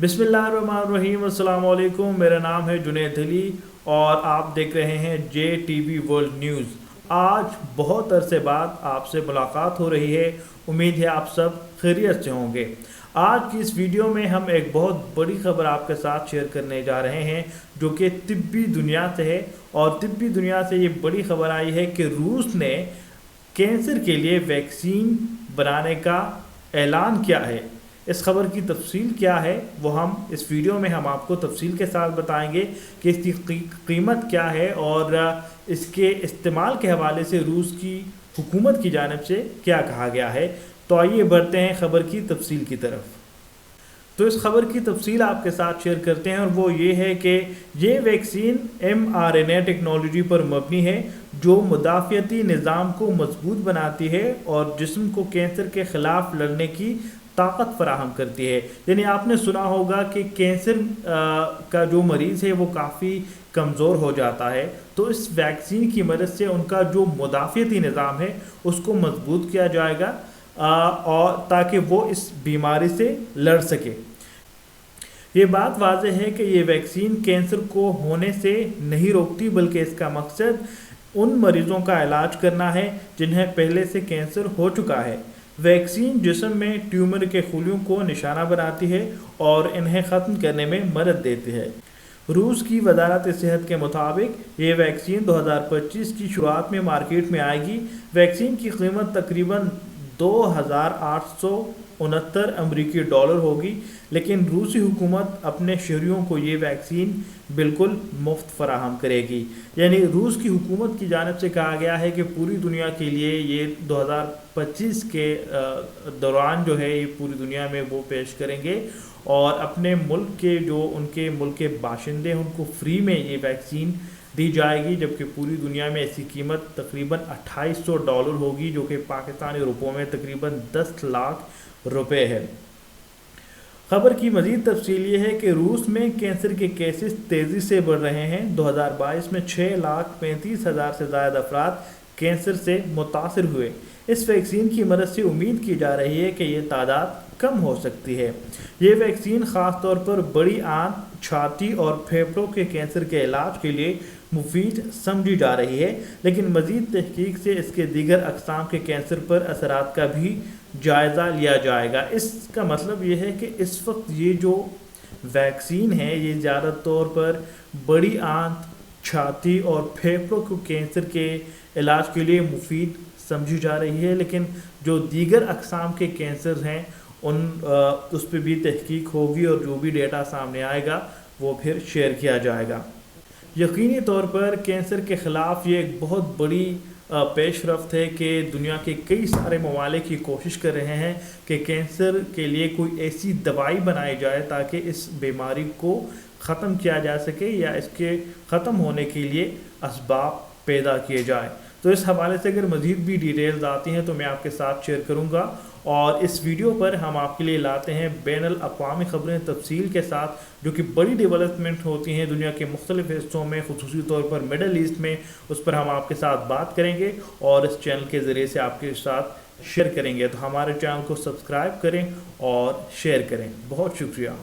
बिस्मिल्लाहिर्रहमानिर्रहीम, अस्सलाम वालेकुम। मेरा नाम है जुनैद अली और आप देख रहे हैं JTV वर्ल्ड न्यूज़। आज बहुत अरसे बाद आपसे मुलाकात हो रही है। उम्मीद है आप सब खैरियत से होंगे। आज की इस वीडियो में हम एक बहुत बड़ी खबर आपके साथ शेयर करने जा रहे हैं जो कि तिब्बी दुनिया से है। और तिब्बी दुनिया से ये बड़ी खबर आई है कि रूस ने कैंसर के लिए वैक्सीन बनाने का ऐलान किया है। इस खबर की तफसील क्या है वो हम इस वीडियो में हम आपको तफसील के साथ बताएंगे कि इसकी कीमत क्या है और इसके इस्तेमाल के हवाले से रूस की हुकूमत की जानिब से क्या कहा गया है। तो आइए बढ़ते हैं खबर की तफसील की तरफ। तो इस खबर की तफसील आपके साथ शेयर करते हैं और वो ये है कि ये वैक्सीन mRNA टेक्नोलॉजी पर मबनी है जो मुदाफ़ियती निज़ाम को मजबूत बनाती है और जिस्म को कैंसर के ख़िलाफ़ लड़ने की ताकत फराहम करती है। यानी आपने सुना होगा कि कैंसर का जो मरीज़ है वो काफ़ी कमज़ोर हो जाता है, तो इस वैक्सीन की मदद से उनका जो मुदाफ़ियती निज़ाम है उसको मजबूत किया जाएगा और ताकि वो इस बीमारी से लड़ सके। ये बात वाज़ेह है कि ये वैक्सीन कैंसर को होने से नहीं रोकती, बल्कि इसका मकसद उन मरीज़ों का इलाज करना है जिन्हें पहले से कैंसर हो चुका है। वैक्सीन जिस्म में ट्यूमर के खुलियों को निशाना बनाती है और इन्हें ख़त्म करने में मदद देती है। रूस की वजारत सेहत के मुताबिक ये वैक्सीन 2025 की शुरुआत में मार्केट में आएगी। वैक्सीन की कीमत तकरीबन 2,869 अमरीकी डॉलर होगी, लेकिन रूसी हुकूमत अपने शहरियों को ये वैक्सीन बिल्कुल मुफ्त फराहम करेगी। यानी रूस की हुकूमत की जानिब से कहा गया है कि पूरी दुनिया के लिए ये 2025 के दौरान जो है ये पूरी दुनिया में वो पेश करेंगे और अपने मुल्क के जो उनके मुल्क के बाशिंदे हैं उनको फ्री में ये वैक्सीन दी जाएगी, जबकि पूरी दुनिया में इसकी कीमत तकरीबन 2800 डॉलर होगी जो कि पाकिस्तानी रुपयों में तकरीबन 10 लाख रुपए है। खबर की मज़ीद तफसील ये है कि रूस में कैंसर के केसेस तेज़ी से बढ़ रहे हैं। 2022 में 6,35,000 से ज़्यादा अफराद कैंसर से मुतासर हुए। इस वैक्सीन की मदद से उम्मीद की जा रही है कि ये तादाद कम हो सकती है। ये वैक्सीन ख़ास तौर पर बड़ी आंत, छाती और फेफड़ों के कैंसर के इलाज के लिए मुफीद समझी जा रही है, लेकिन मज़ीद तहकीक से इसके दीगर अक़साम के कैंसर पर असरात का भी जायज़ा लिया जाएगा। इसका मतलब ये है कि इस वक्त ये जो वैक्सीन है ये ज़्यादा तौर पर बड़ी आंत, छाती और फेफड़ों के कैंसर के इलाज के लिए मुफीद समझी जा रही है, लेकिन जो दीगर अक़साम के कैंसर हैं उस पर भी तहकीक होगी और जो भी डेटा सामने आएगा वो फिर शेयर किया जाएगा। यकीनी तौर पर कैंसर के ख़िलाफ़ ये एक बहुत बड़ी पेशरफ्त है कि दुनिया के कई सारे ममालिक की कोशिश कर रहे हैं कि कैंसर के लिए कोई ऐसी दवाई बनाई जाए ताकि इस बीमारी को ख़त्म किया जा सके या इसके ख़त्म होने के लिए असबाब पैदा किए जाए। तो इस हवाले से अगर मज़ीद भी डिटेल्स आती हैं तो मैं आपके साथ शेयर करूँगा। और इस वीडियो पर हम आपके लिए लाते हैं बैनुल अक़वामी ख़बरें तफसील के साथ जो कि बड़ी डेवलपमेंट होती हैं दुनिया के मुख्तलिफ हिस्सों में, ख़ुसूसी तौर पर मिडल ईस्ट में। उस पर हम आपके साथ बात करेंगे और इस चैनल के ज़रिए से आपके साथ शेयर करेंगे। तो हमारे चैनल को सब्सक्राइब करें और शेयर करें। बहुत शुक्रिया।